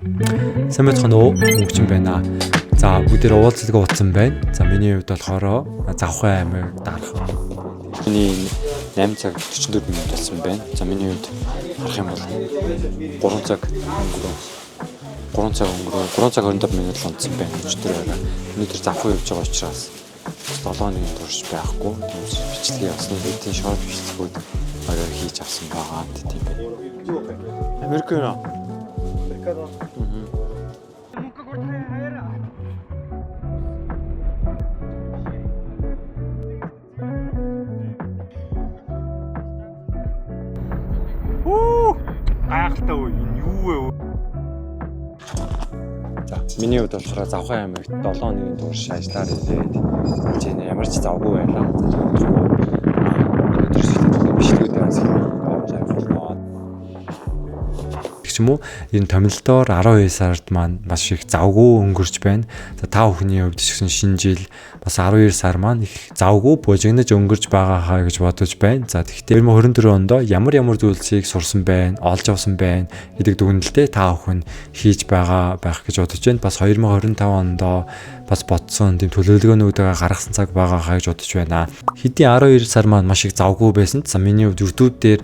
Сайн байцгаана уу? Мөнгөчин байна. За бүгдээр уулзалт утсан байна. За миний хувьд болохоор Завхан аймаг дарах. Миний 8 цаг 44 минут болсон байна. За миний хувьд харах юм бол 3 цаг 24 минут л онцсон байна. Өчтөр өнөөдөр Завхан явж байгаа учраас 7-ны турш байхгүй. Тэгээс бичлэгээ бас нэг хэдийн шорт бичлэгүүд орой хийж авсан байгаа тийм байна. Американо. Гайхалтай уу? Энэ юу вэ? За миний хувьд болохоор Завхан аймагт 7-ны турш ажиллаар ирээд энэ ямар ч завгүй байлаа. Өнөөдөр бичлэгүүдээ бас оруулж авах юм уу? Энэ томилдоор 12 сард маань маш их завгүй өнгөрч байна. За та бүхний хувьд ч гэсэн шинэ жил бас 12 сар маань их завгүй бужигнаж өнгөрч байгаа хаа гэж бодож байна. За тэгэхээр 2024 онд ямар зүйлсийг сурсан байна, олж авсан байна гэдэг дүгнэлтээ та бүхэн хийж байгаа байх гэж бодож байна. Бас 2025 онд бас бодсон тийм төлөвлөгөөнүүдээ гаргасан цаг байгаа хаа гэж бодож байна. Хэдийн 12 сар маань маш их завгүй байсан. За миний хувьд YouTube дээр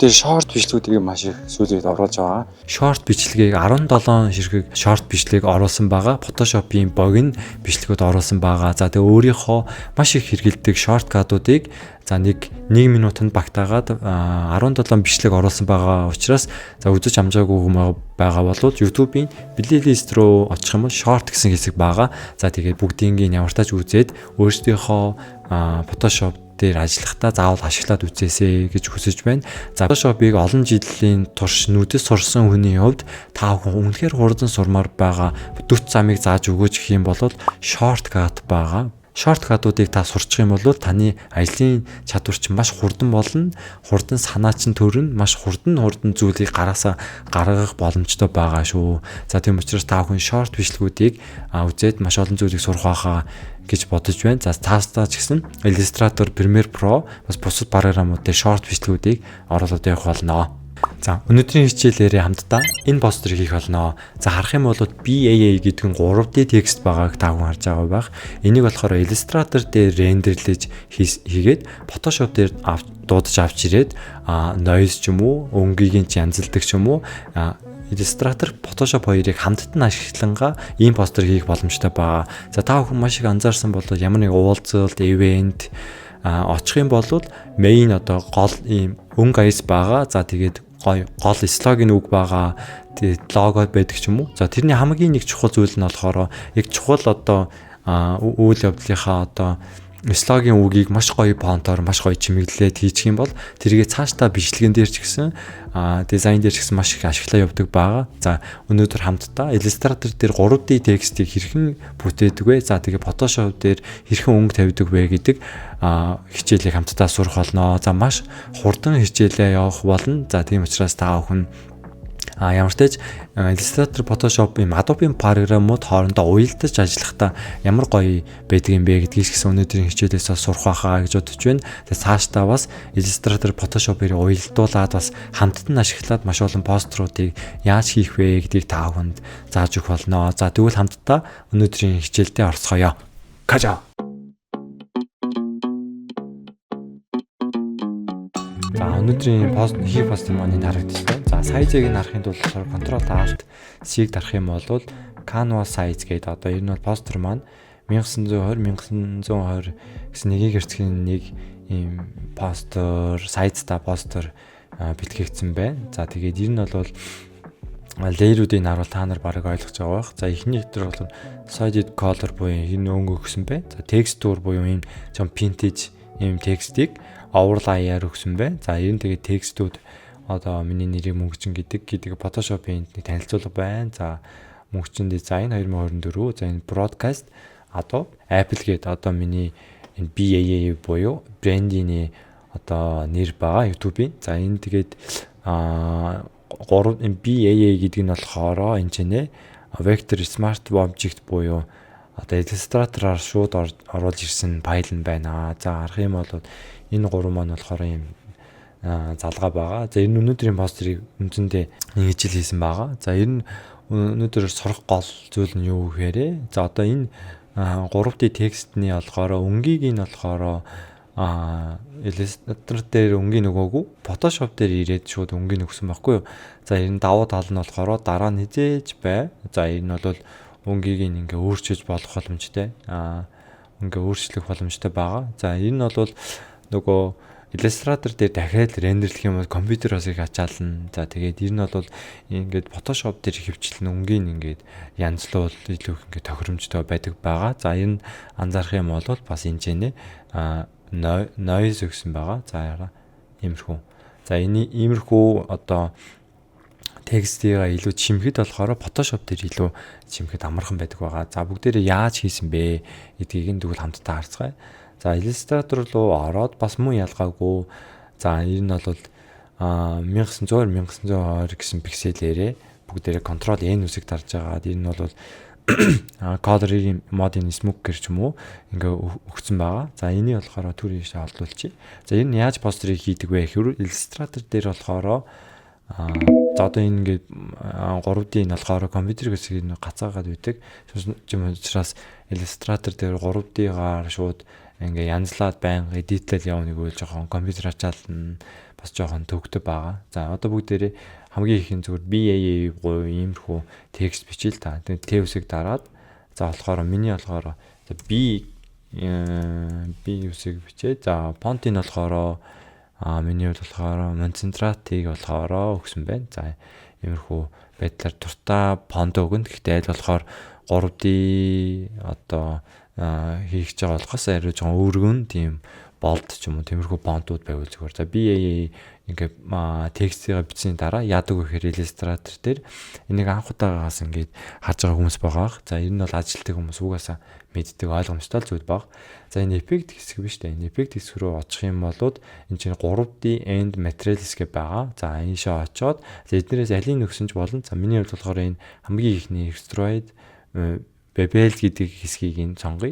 шорт бичлэгүүдийг маш их сүүлд оруулж байгаа. Шорт бичлэгийг 17 ширхэг шорт бичлэг оруулсан байгаа. Photoshop-ийн богино бичлэгүүд оруулсан байгаа. За тэгээ өөрийнхөө маш их хэрэгэлдэг шорткатуудыг за 1 минутанд багтаагаад 17 бичлэг оруулсан байгаа учраас за үзэж амжаагүй хүмүүс байгаа бол YouTube-ийн плейлист руу очих юм бол short гэсэн хэсэг байгаа. За тэгээд бүгдийг ямар тач үзээд өөрсдийнхөө Photoshop дээр ажиллахдаа заавал ашиглаад үзээсэй гэж хүсэж байна. За Photoshop-ыг олон жилийн турш нүдэс сурсан хүний хувьд та бүхэн үнэхээр хурдан сурмаар байгаа дүт замыг зааж өгөөж гэх юм бол shortcut байгаа. Шорткатуудыг та сурчих юм бол таны ажлын чадвар чинь маш хурдан болно. Хурдан санаа чинь төрнө. Маш хурдан зүйлийг гараасаа гаргах боломжтой байгаа шүү. За тийм учраас та бүхэн шорт бичлэгүүдийг үзээд маш олон зүйлийг сурах байхаа гэж бодож байна. За таастаа ч гэсэн Illustrator, Premiere Pro бас бусад програмууд дээр шорт бичлэгүүдийг оруулаад явах болно. За өнөөдрийн хичээлээрээ хамтдаа энэ постерыг хийх болно. За харах юм бол BAA гэдэг нь 3D текст байгааг та бүхэн харж байгаа байх. Энийг болохоор Illustrator дээр рендерлэж хийгээд Photoshop дээр дуудаж авч ирээд noise ч юм уу, өнгийн янзалдаг ч юм уу Illustrator, Photoshop хоёрыг хамтд нь ашиглангаа ийм постэр хийх боломжтой байгаа. За та бүхэн маш их анзаарсан бол ямар нэг уулзалт, event очих юм бол main гол ийм өнгө аяс байгаа. За тэгээд гол слогийн үг байгаа. Тэгээд лого байдаг ч юм уу. За тэрний хамгийн нэг чухал зүйл нь болохоор яг чухал үйл явдлынхаа слогийн үгийг маш гоё фонтоор маш гоё чимэглээд хийчих юм бол тэргээ цаашдаа бичлэгэн дээр ч гэсэн дизайн дээр ч гэсэн маш их ашиглаа явдаг байгаа. За өнөөдөр хамтдаа Illustrator дээр 3D текстийг хэрхэн бүтээдэг вэ? За тэгээ Photoshop дээр хэрхэн өнгө тавьдаг вэ гэдэг хичээлийг хамтдаа сурах болно. За маш хурдан хичээлээ явах болно. За тийм учраас та бүхэн ямар ч тач Illustrator, Photoshop-ийн Adobe програмууд хоорондоо уялдаж ажиллахдаа ямар гоё байдаг юм бэ гэдгийг гэсэн өнөөдрийн хичээлээс сурах байхаа гэж бодож байна. Тэгээд цаашдаа бас Illustrator, Photoshop-ыг уялдуулаад бас хамтд нь ашиглаад маш олон постеруудыг яаж хийх вэ гэдгийг та бүхэнд зааж өгөх болно. За тэгвэл хамтдаа өнөөдрийн хичээлдээ орцгоё. Кажа. За өнөөдрийн постэр маань харагдчихсан. За сайзыг нь харахын тулд Ctrl Alt C-г дарах юм бол Canvas size гэдэг ер нь бол постэр маань 1920 гэсэн нэгийг эрцгийн нэг ийм постэр, сайзтай постэр бэлтгэгдсэн байна. За тэгээд ер нь бол лейерүүдийн харуул та нар барыг ойлгож байгаа бах. За эхний дээр бол solid color буюу энэ өнгө өгсөн байна. За texture буюу ийм жон vintage ийм текстийг overlay-аар өгсөн байна. За ер нь тэгээд текстүүд миний нэрийг мөнгөчин гэдэг Photoshop-ийн танилцуулга байна. За мөнгөчин дизайн 2024. За энэ broadcast Apple гэдэг миний энэ BAA буюу брендийн нэр байгаа YouTube-ийн. За энэ тэгээд 3 BAA гэдэг нь болохоор энэ ч нэ Vector Smart Object буюу Illustrator-аар шууд оруулж ирсэн файл нь байна. За харах юм бол энэ 3 маань болохоор ийм залгаа байгаа. За энэ өнөөдрийн постерыг үндсэндээ нэг ижил хийсэн байгаа. За ер нь өнөөдөр сурах гол зүйл нь юу гэхээр за одоо энэ 3D текстний болохоор өнгийг нь болохоор Illustrator дээр өнгийг нөгөөгүй Photoshop дээр ирээд шууд өнгийг нөгсөн байхгүй юу. За энэ давуу тал нь болохоор дараа нь хизээж бай. За энэ бол өнгийг ингээ өөрчилж болох боломжтой. Ингээ өөрчлөх боломжтой байгаа. За энэ бол нөгөө Illustrator дээр дахиад рендерлэх юм бол компьютероос их ачаална. За тэгээд энэ бол ингээд Photoshop дээр хөвчлэн өнгийг ингээд янзлуул илүү ингээд тохиромжтой байдаг байгаа. За энэ анзаарах юм бол бас энэ жинэ noise гэсэн байгаа. За яараа иймэрхүү. За энэ иймэрхүү одоо текстийг илүү чимэхэд болохоор Photoshop дээр илүү чимэхэд амархан байдаг байгаа. За бүгдээрээ яаж хийсэн бэ гэдгийг энэ тэгвэл хамтдаа харцгаая. За Illustrator руу ороод бас мөн ялгаагүй. За энэ бол 1900-1920 гэсэн пикселээрээ бүгдээрээ Ctrl N үсэг дарж байгаа. Энэ бол Color модын smoke гэр ч юм уу ингээ өгсөн байгаа. За энийг болохоор түр ийшээ олдуулчих. За энэ яаж постерыг хийдэг вэ гэхээр Illustrator дээр болохоор за одоо энэ ингээд 3D нь болохоор компьютер хэсгийг гацаагаад үүдэг. Юм учраас Illustrator дээр 3D-гаар шууд ингээ янзлаад байнга эдитлэл явна гэвэл жоохон компьютер ачаална бас жоохон төгтөг байгаа. За одоо бүгдээрээ хамгийн ихэнд зүгээр BAA буюу иймэрхүү текст бичил та. Тэгээд T үсэг дараад за болохоор миний болохоор B үсэг бичээ. За font-ийг болохоор миний болохоор концентратыг болохоор өгсөн байна. За иймэрхүү байдлаар дуртай font өгнө. Гэхдээ аль болохоор 3D одоо хийх гэж байгаа болохоос арай жоохон өөргөн тийм болд ч юм уу тиймэрхүү фонтууд байвал зүгээр. За BAA ингээд текстийг бичсэний дараа яадаг вэ гэхээр Illustrator дээр энийг анх удаагаас ингээд харж байгаа хүмүүс байгаа. За энэ нь бол ажилтдаг хүмүүс угаасаа мэддэг ойлгомжтой зүйл баг. За энэ effect хэсэг биш үү? Энэ effect хэсэг рүү очих юм бол энэ чинь 3D and materials гэх байгаа. За энэшээ очоод эднэрээс алийг нөхсөн ч болно. За миний хувьд болохоор энэ хамгийн ихний extrude Bevel гэдэг хэсгийг нь сонгоё.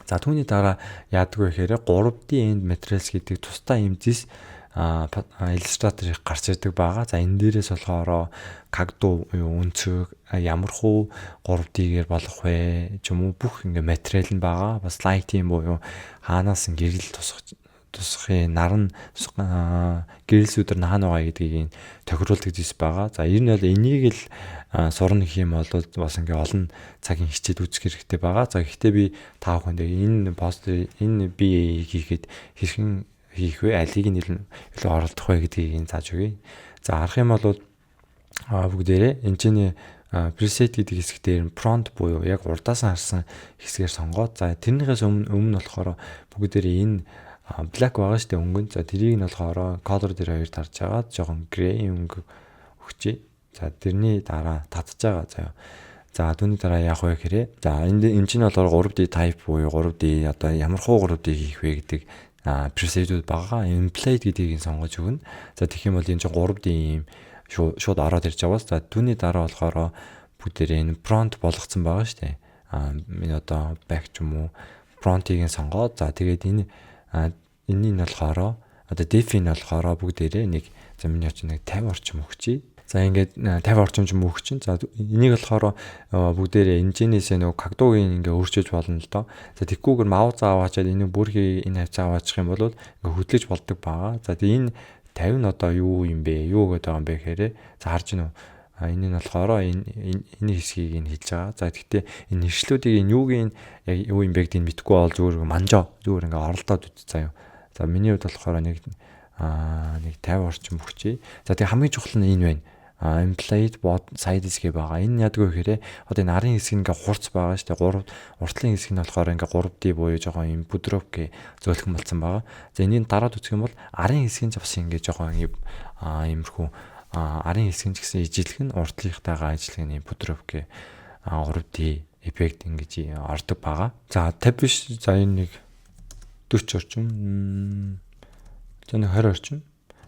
За түүний дараа яадаг вэ гэхээр 3D and materials гэдэг тусдаа юм зис Illustrator-ыг гарч ирдэг байгаа. За энэ дээрээс болохоор кагду өнцөг ямар хуу 3D-гээр болох вэ ч юм уу бүх ингээ материал нь байгаа. Бас light-ийн буюу хаанаас нь гэрэл тусахын наран гэрэлсүүдэр наан байгаа гэдгийг тохируулдаг зис байгаа. За ер нь бол энийг л сурна гэх юм бол бас ингээ олон цагийн хичээл үзэх хэрэгтэй байгаа. За гэхдээ би та бүхэндээ энэ постэр энэ BA хийхэд хэрхэн хийх вэ? Алийг нь илүү оролдох вэ гэдгийг зааж өгье. За харах юм бол бүгдээрээ энэ чинь preset гэдэг хэсэг дээр prompt буюу яг урдаас нь харсан хэсгээр сонгоод за тэрнийхээс өмнө болохоор бүгдээрээ энэ black байгаа штэ өнгөн. За тэрийг нь болохоор color дээр хоёр тарж агаад жоохон gray өнгө өгчээ. За тэрний дараа татж байгаа заяа. За түүний дараа яах вэ гэхээр за энэ чинь болохоор 3D type буюу 3D одоо ямар хуу 3D хийх вэ гэдэг preset-үүд байгаа. Template гэдгийг сонгож өгнө. За тэгэх юм бол энэ чинь 3D юм шууд ороод ирж байгаа. За түүний дараа болохоор бүгдээрээ энэ prompt болгоцсон байгаа штэ. Энэ одоо back ч юм уу prompt-ийг сонгоод за тэгээд энэний нь болохоор одоо def-ийн болохоор бүгдээрээ нэг за миний очиж нэг 50 орчим өгчий. За ингээд 50 орчим юм өгч чинь. За энийг болохоор бүгдээрээ энэжнээсээ нөгөө кагдуугийн ингээ өөрчилж болно л доо. За тэггүйгээр маус аваачаад энийг бүрхий энэ хавцаа аваачих юм бол ингээ хөдлөж болдог байгаа. За тэгээ энэ 50 нь одоо юу юм бэ? Юу гэдэг байгаа юм бэ гэхээр за харж гинөө. Энэ нь болохоор энэ хэсгийг нь хэлж байгаа. За гэхдээ энэ нэршлүүдийг энэ юуг нь яг юу юм бэ гэдгийг мэдэхгүй бол зүгээр манжоо зүгээр ингээ оролдоод үз заяа. За миний хувьд болохоор нэг 50 орчим өгчээ. За тэгээ хамгийн чухал нь энэ байна. Employed bot size гэх байгаа. Энэ яадаг вэ гэхээр одоо энэ арын хэсэг ингээ хурц байгаа шүү дээ. Уртлын хэсэг нь болохоор ингээ 3D буюу жоохон юм бүдрөвк зөөлхөн болсон байгаа. За энийг дараад үзэх юм бол арын хэсэг нь бас ингээ жоохон иймэрхүү арын хэсэг нь ч гэсэн ижилхэн уртлынхтайгаа ижилхэн юм бүдрөвк 3D эффект ингэж ордог байгаа. За 50 биш. За энэ нэг 40 орчим. За нэг 20 орчим.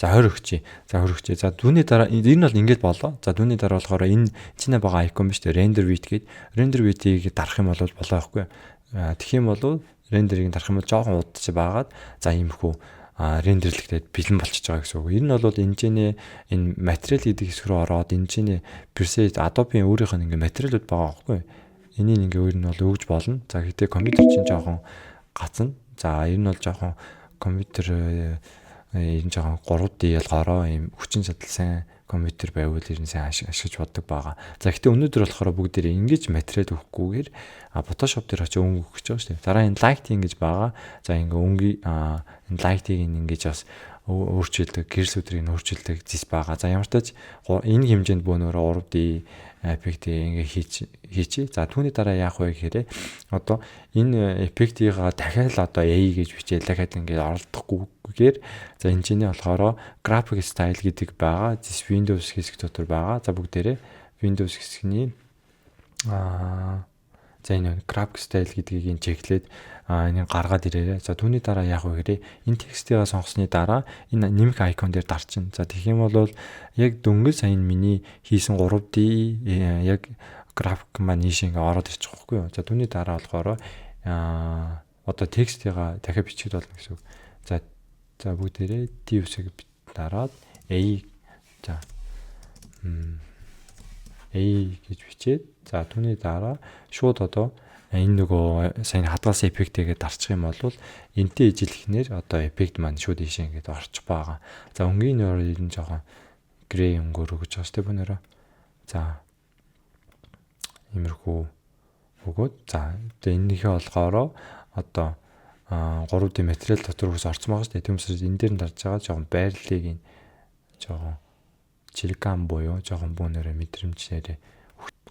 За 20 өгчээ. За 20 өгчээ. За түүний дараа энэ нь бол ингэж болоо. За түүний дараа болохоор энэ чинээ байгаа icon биш үү? Render width гээд render width-ийг дарах юм бол болоо байхгүй. Тэгэх юм бол render-ийг дарах юм бол жоохон удаж байгаад за иймэрхүү рендерлэгдээд бэлэн болчихж байгаа гэсэн үг. Энэ нь бол энэ материал гэдэг хэсэг рүү ороод энэ Preset Adobe-ийн өөрийнх нь ингээ материалууд байгаа байхгүй. Энийг ингээ өөр нь бол өгж болно. За гэтээ компьютер чинь жоохон гацна. За ер нь бол жоохон компьютер энэ жоохон 3D ялгаараа ийм хүчин чадал сайн компьютер байвал ер нь сайн ашиглаж боддог байгаа. За гэхдээ өнөөдөр болохоор бүгдээрээ ингэж материал өгөхгүйгээр Photoshop дээр очиж өнгө өгч байгаа шүү дээ. Дараа энэ lighting гэж байгаа. За ингээ өнгийн энэ lighting-ийг ингэж бас өөрчилдөг, гэрэлсүүдрийг өөрчилдөг зис байгаа. За ямар ч тач энэ хэмжээнд бөөнөрөө 3D эффектийг ингээ хийчээ. За түүний дараа яах вэ гэхээр одоо энэ эффектийг дахиад одоо AI гэж бичээд дахиад ингээ оролдохгүйгээр за энэ чинь болохоор graphic style гэдэг байгаа. Зис Windows хэсэг дотор байгаа. За бүгдээрээ Windows хэсгний за энэ graphic style гэдгийг чеклээд энийг гаргаад ирээрээ. За түүний дараа яах вэ гэхээр энэ текстийг сонгосны дараа энэ нэмэх айкон дээр дарчин. За тэгэх юм бол яг дөнгөж сая миний хийсэн 3D яг график маань ийш ингээ ороод ирчих واخгүй юу. За түүний дараа болохоор одоо текстийг дахиад бичиж болно гэсэн үг. За бүгдээрээ div-ийг дараад AI за AI гэж бичээд за түүний дараа шууд одоо энэ нөгөө сайн хадгалсан эффектийгээ дарчих юм бол энтэй ижилхнээр одоо эффект маань шууд ийшээ ингээд орчих байгаа. За өнгийн нөр ер нь жоохон грей өнгөөр өгч байгаа сте бөнөрөө. За иймэрхүү өгөөд за энэнийхээ болохоор одоо 3D материал дотор үс орцсон байгаа шүү дээ. Түүнээс энэ дээр нь дарж байгаа жоохон байрлалыг жоохон чилган буюу жоохон бүүнээрээ мэдрэмжээрээ.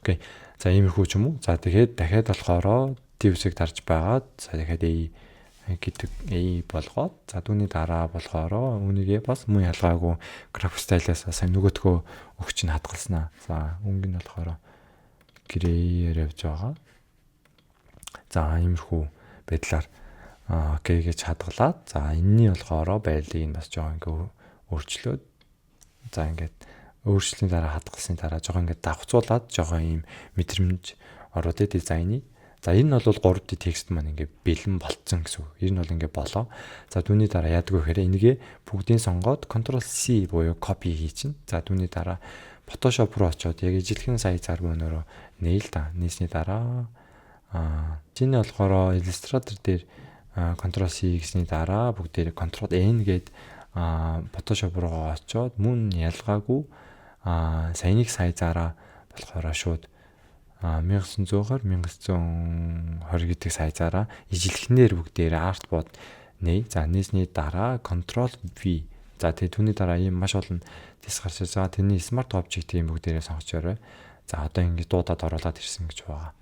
Окей. За иймэрхүү ч юм уу. За тэгээд дахиад болохоор div-ийг дарж байгаад за дахиад AI гэдэг AI болгоод за түүний дараа болохоор үүнийгээ бас мөн ялгаагүй graphic style-аас сайн нөгөөтгөө өгч нь хадгалснаа. За өнгө нь болохоор грейээр явж байгаа. За иймэрхүү байдлаар окей гэж хадгалаад за энэний болохоор байрлалыг нь бас жоохон ингээ өөрчлөөд за ингээд өөрчлөлийн дараа хадгалсны дараа жоохон ингээд давхцуулаад жоохон ийм мэдрэмж ороод дизайны. За энэ нь бол 3D текст маань ингээд бэлэн болцсон гэсэн үг. Энэ нь бол ингээд болоо. За түүний дараа яадаг вэ гэхээр энэгээ бүгдийг сонгоод Ctrl C буюу copy хийчин. За түүний дараа Photoshop руу очиод яг ижилхэн сая цар бөөнөрөө нээсний дараа чиний болохоор Illustrator дээр Ctrl C гэсний дараа бүгдээр Ctrl N гээд Photoshop руу очиод мөн ялгаагүй саяных сайзаараа болохоор шууд 1900-аар 1920 гэдэг сайзаараа ижилхнээр бүгдээр артбод нээ. За нээсний дараа Ctrl V. За тэгээ түүний дараа ийм маш олон тес гарч байгаа. Тэрний Smart Object-ийн бүгдээрээ сонгочоорой. За одоо ингэ дуудаад оруулаад ирсэн гэж байгаа.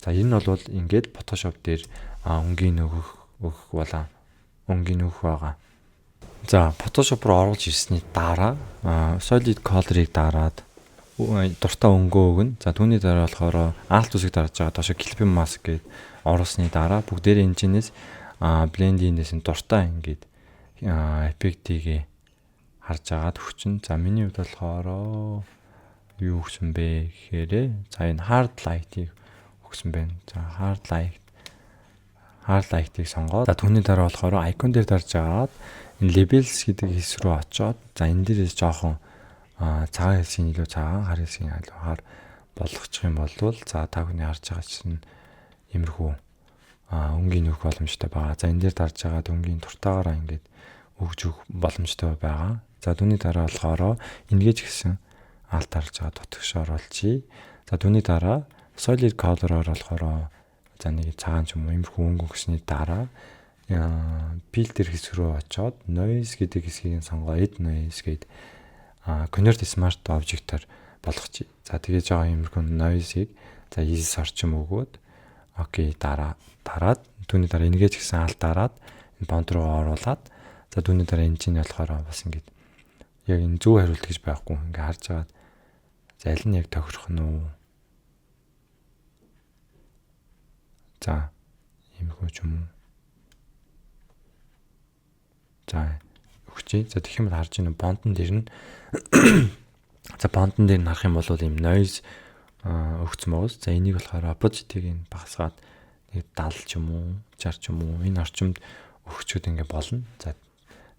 За энэ нь бол ингээд Photoshop дээр өнгийн өгөх болоо өнгийн өгөх байгаа. За Photoshop руу оруулж ирсний дараа Solid Color-ыг дараад дуртай өнгөө өгнө. За түүний дараа болохоор Alt үсэг дарж байгаа доош Clipping Mask гээд оруулсны дараа бүгдээрээ энэ чинээс Blend-ийнээс нь дуртай ингээд эффектийг харж агаад өгчин. За миний хувьд болохоор юу өгсөн бэ гэхээр за энэ Hard Light-ийг өгсөн байна. За Hard Light-ийг сонгоод за түүний дараа болохоор icon дээр дарж агаад энэ labels гэдэг хэсэг рүү очоод за энэ дээрээс жоохон цагаан хэсгийн илүү цагаан, хар хэсгийн илүү хар болгочих юм бол за та бүхний харж байгаа чинь иймэрхүү өнгийн өгөх боломжтой байгаа. За энэ дээр дарж агаад өнгийн туртаагаараа ингээд өгж өгөх боломжтой байгаа. За түүний дараа болохоор энэгээ ч гэсэн алт дарж байгаа дутагш оруулчихъя. За түүний дараа Solid Color-оор болохоор за нэг цагаан ч юм уу иймэрхүү өнгө өгсөний дараа filter хэсэг рүү очоод noise гэдэг хэсгийг сонгоо add noise гээд convert smart object-аар болгочих. За тэгээж байгаа иймэрхүү noise-ийг за ease орчим өгөөд окей дараад түүний дараа энэгээ ч гэсэн алт дараад энэ bound руу оруулаад за түүний дараа энэ чинь болохоор бас ингэж яг энэ зөв хариулт гэж байхгүй ингээ харж байгаа. За аль нь яг тохирох нь уу? За иймэрхүү ч юм уу. За өгчээ. За тэгэх юм бол харж байна бондон дээр нь за бондон дээр нь харах юм бол ийм noise өгцөн байгаа. За энийг болохоор opacity-г нь багасгаад нэг 70 ч юм уу 60 ч юм уу энэ орчимд өгчүүд ингээ болно. За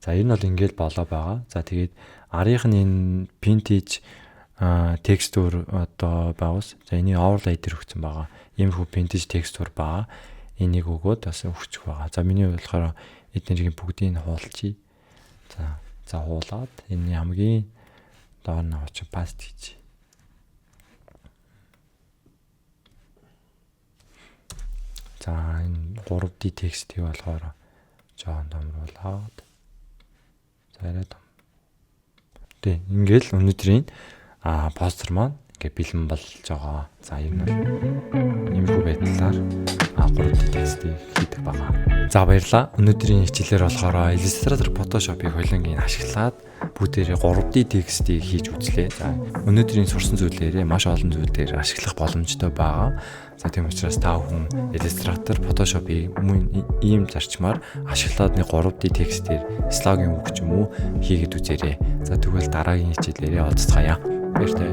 За энэ бол ингээл болоо байгаа. За тэгээд арийнх нь энэ vintage текстур одоо байгаас. За энийг overlay дээр өгсөн байгаа. Иймэрхүү vintage текстур байгаа. Энийг өгөөд бас өгчих байгаа. За миний болохоор эднэрийн бүгдийг хуулчих. За хуулаад энэ хамгийн доор нь авч паст хийж. За энэ 3D текстийг болохоор жоон томруулаад. За арай том. Тэ ингээл өнөөдрийн постэр маань ингээ бэлэн болж байгаа. За энэ бол иймэрхүү байдлаар 3D текстийг хийдэг байгаа. За баярлалаа. Өнөөдрийн хичээлээр болохоор Illustrator Photoshop-ыг хөлөнгийн ашиглаад бүгдээрээ 3D текстийг хийж үзлээ. За өнөөдрийн сурсан зүйлээрээ маш олон зүйлээр ашиглах боломжтой байгаа. За тийм учраас та бүхэн Illustrator Photoshop-ыг ийм зарчмаар ашиглаад нэг 3D текстээр слогийн үг ч юм уу хийгээд үзээрэй. За тэгвэл дараагийн хичээлээрээ уулзцаая. Баярлалаа.